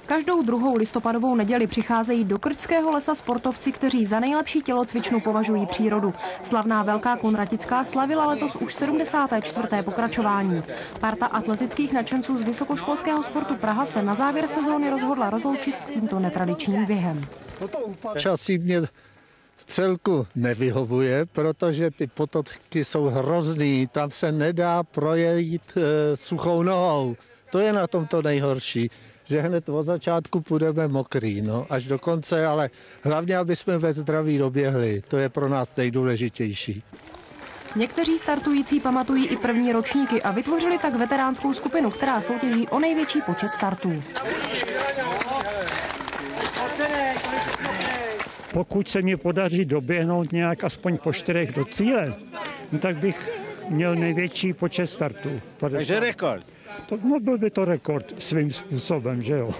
Každou druhou listopadovou neděli přicházejí do Krčského lesa sportovci, kteří za nejlepší tělocvičnu považují přírodu. Slavná Velká Kunratická slavila letos už 74. pokračování. Parta atletických nadšenců z vysokoškolského sportu Praha se na závěr sezóny rozhodla rozloučit tímto netradičním během. Časí mě v celku nevyhovuje, protože ty potoky jsou hrozný, tam se nedá projít suchou nohou. To je na tom to nejhorší, že hned od začátku půjdeme mokrý, až do konce, ale hlavně, aby jsme ve zdraví doběhli, to je pro nás nejdůležitější. Někteří startující pamatují i první ročníky a vytvořili tak veteránskou skupinu, která soutěží o největší počet startů. Pokud se mi podaří doběhnout nějak aspoň po 4 do cíle, tak bych měl největší počet startů. Takže rekord. Byl by to rekord svým způsobem, že jo.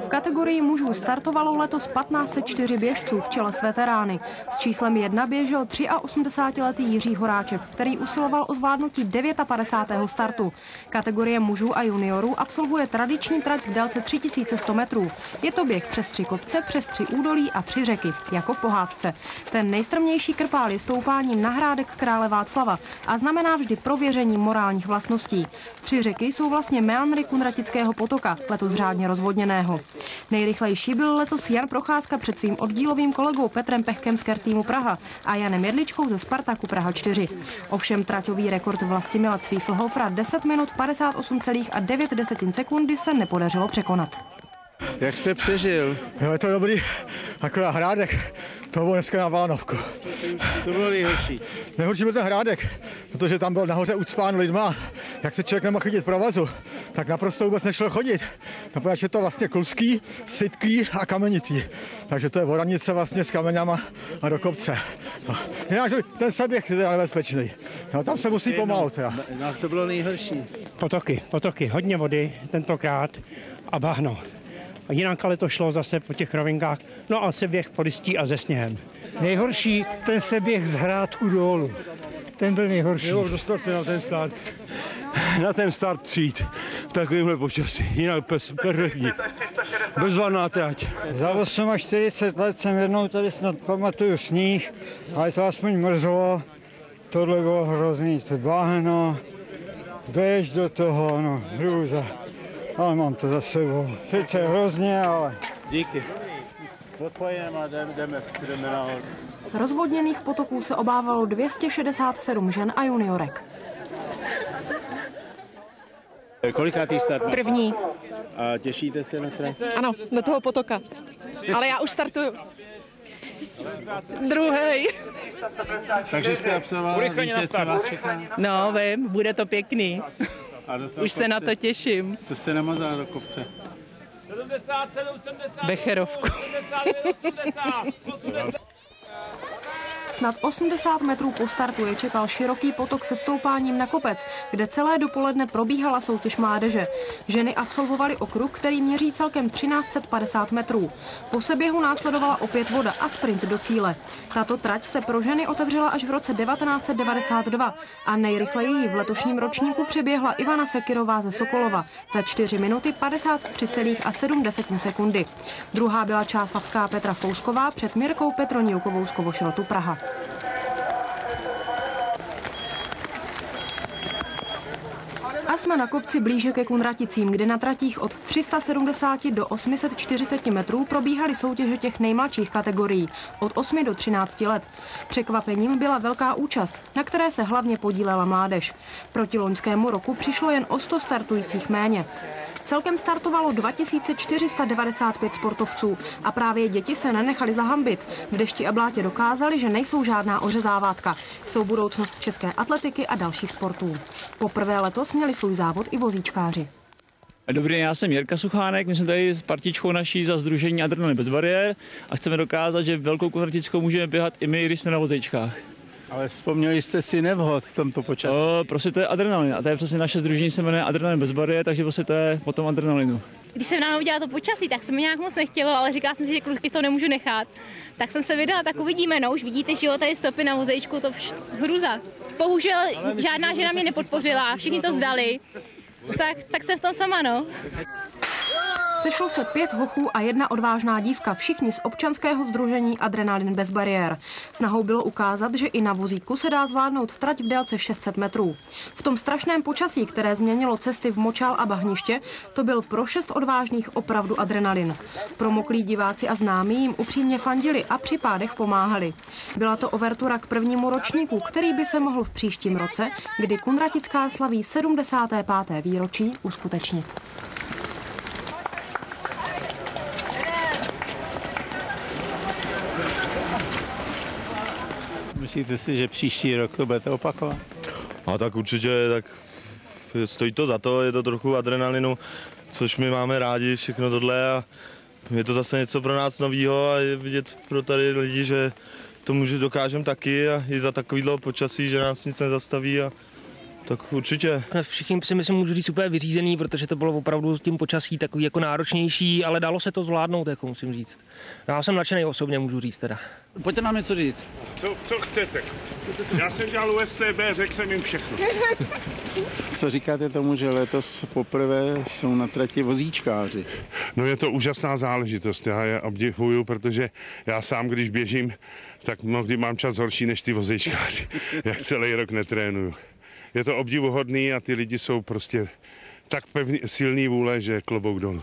V kategorii mužů startovalo letos 1504 běžců v čele s veterány. S číslem 1 běžel 83letý Jiří Horáček, který usiloval o zvládnutí 59. startu. Kategorie mužů a juniorů absolvuje tradiční trať v délce 3100 metrů. Je to běh přes 3 kopce, přes 3 údolí a 3 řeky, jako v pohádce. Ten nejstrmější krpál je stoupáním na hrádek krále Václava a znamená vždy prověření morálních vlastností. 3 řeky jsou vlastně meandry Kunratického potoka, letos řádně rozvodněného. Nejrychlejší byl letos Jan Procházka před svým oddílovým kolegou Petrem Pechkem z Kertýmu Praha a Janem Jedličkou ze Spartaku Praha 4. Ovšem traťový rekord Vlastimila Cvíflhofra 10 minut 58,9 sekundy se nepodařilo překonat. Jak jste přežil? Jo, je to dobrý, akorát hrádek, to bylo dneska na Vánovku. Co bylo nejhorší? Nejhorší byl ten hrádek, protože tam byl nahoře ucpán lidma. Jak se člověk nemohl chodit pro vazu, tak naprosto vůbec nešlo chodit. Protože je to vlastně kluzký, sypký a kamenitý. Takže to je voranice vlastně s kamenama a do kopce. No. Jinak ten seběh je nebezpečný. No, tam se musí pomalu teda. Co bylo nejhorší? Potoky, hodně vody tentokrát a bahno. A jinak ale to šlo zase po těch rovinkách, no a seběh po listí a se sněhem. Nejhorší ten seběh z Hrádku dolů. Ten byl nejhorší. Jo, dostat se na ten start. Na ten start přijít v takovémhle počasí. Jinak perfektní. Bezvadná trať. Za 48 let jsem jednou tady snad pamatuju sníh, ale to aspoň mrzlo. Tohle bylo hrozný, to bahno, běž do toho, hrůza. Ale mám to za sebou. Sice hrozně, ale... Díky. Odpojeneme a jdeme nahoru. Rozvodněných potoků se obávalo 267 žen a juniorek. Kolikátý start? První. A těšíte se na trať? Ano, do toho potoka. Ale já už startuju. Druhý. Takže jste absolvoval, víte, co vás čeká? No, vím, bude to pěkný. Už se na to těším. Co jste namazal do kopce? 77, Becherovku. 80. Snad 80 metrů po startu je čekal široký potok se stoupáním na kopec, kde celé dopoledne probíhala soutěž mládeže. Ženy absolvovaly okruh, který měří celkem 1350 metrů. Po seběhu následovala opět voda a sprint do cíle. Tato trať se pro ženy otevřela až v roce 1992 a nejrychleji ji v letošním ročníku přeběhla Ivana Sekirová ze Sokolova za 4 minuty 53,7 sekundy. Druhá byla čáslavská Petra Fousková před Mirkou Petroniukovou z Kovošrotu Praha. A jsme na kopci blíže ke Kunraticím, kde na tratích od 370 do 840 metrů probíhaly soutěže těch nejmladších kategorií, od 8 do 13 let. Překvapením byla velká účast, na které se hlavně podílela mládež. Proti loňskému roku přišlo jen o 100 startujících méně. Celkem startovalo 2495 sportovců a právě děti se nenechali zahambit. V dešti a blátě dokázali, že nejsou žádná ořezávátka. Jsou budoucnost české atletiky a dalších sportů. Poprvé letos měli svůj závod i vozíčkáři. Dobrý den, já jsem Jirka Suchánek, my jsme tady s partičkou naší za sdružení Adrenalin bez bariér a chceme dokázat, že Velkou Kunratickou můžeme běhat i my, když jsme na vozíčkách. Ale vzpomněli jste si nevhod v tomto počasí. Prostě to je adrenalin a to je přesně naše sdružení, se jmenuje Adrenalin bez bariér, takže prostě to je po tom adrenalinu. Když jsem ráno udělala to počasí, tak se mi nějak moc nechtělo, ale říkala jsem si, že kluky to nemůžu nechat. Tak jsem se vydala, tak uvidíme, už vidíte, že jo, tady stopy na vozejčku, to hruza. Bohužel žádná žena mě nepodpořila, všichni to vzdali, tak jsem v tom sama, Sešlo se 5 hochů a 1 odvážná dívka, všichni z občanského sdružení Adrenalin bez bariér. Snahou bylo ukázat, že i na vozíku se dá zvládnout trať v délce 600 metrů. V tom strašném počasí, které změnilo cesty v močál a bahniště, to byl pro 6 odvážných opravdu adrenalin. Promoklí diváci a známí jim upřímně fandili a při pádech pomáhali. Byla to overtura k prvnímu ročníku, který by se mohl v příštím roce, kdy Kunratická slaví 75. výročí, uskutečnit. Myslíte si, že příští rok to budete opakovat? A tak určitě, tak stojí to za to, je to trochu adrenalinu, což my máme rádi, všechno tohle a je to zase něco pro nás novýho a je vidět pro tady lidi, že to dokážeme taky a i za takovýhle počasí, že nás nic nezastaví a tak určitě. Všichni si myslím, můžu říct úplně vyřízený, protože to bylo opravdu tím počasí takový jako náročnější, ale dalo se to zvládnout, jako musím říct. Já jsem nadšený osobně, můžu říct teda. Pojďte nám něco říct. Co chcete? Já jsem dělal u STB, řekl jsem jim všechno. Co říkáte tomu, že letos poprvé jsou na trati vozíčkáři? No je to úžasná záležitost, já je obdivuju, protože já sám, když běžím, tak mnohdy mám čas horší než ty vozíčkáři, jak celý rok netrénuju. Je to obdivuhodný a ty lidi jsou prostě tak silný vůle, že klobouk dolů.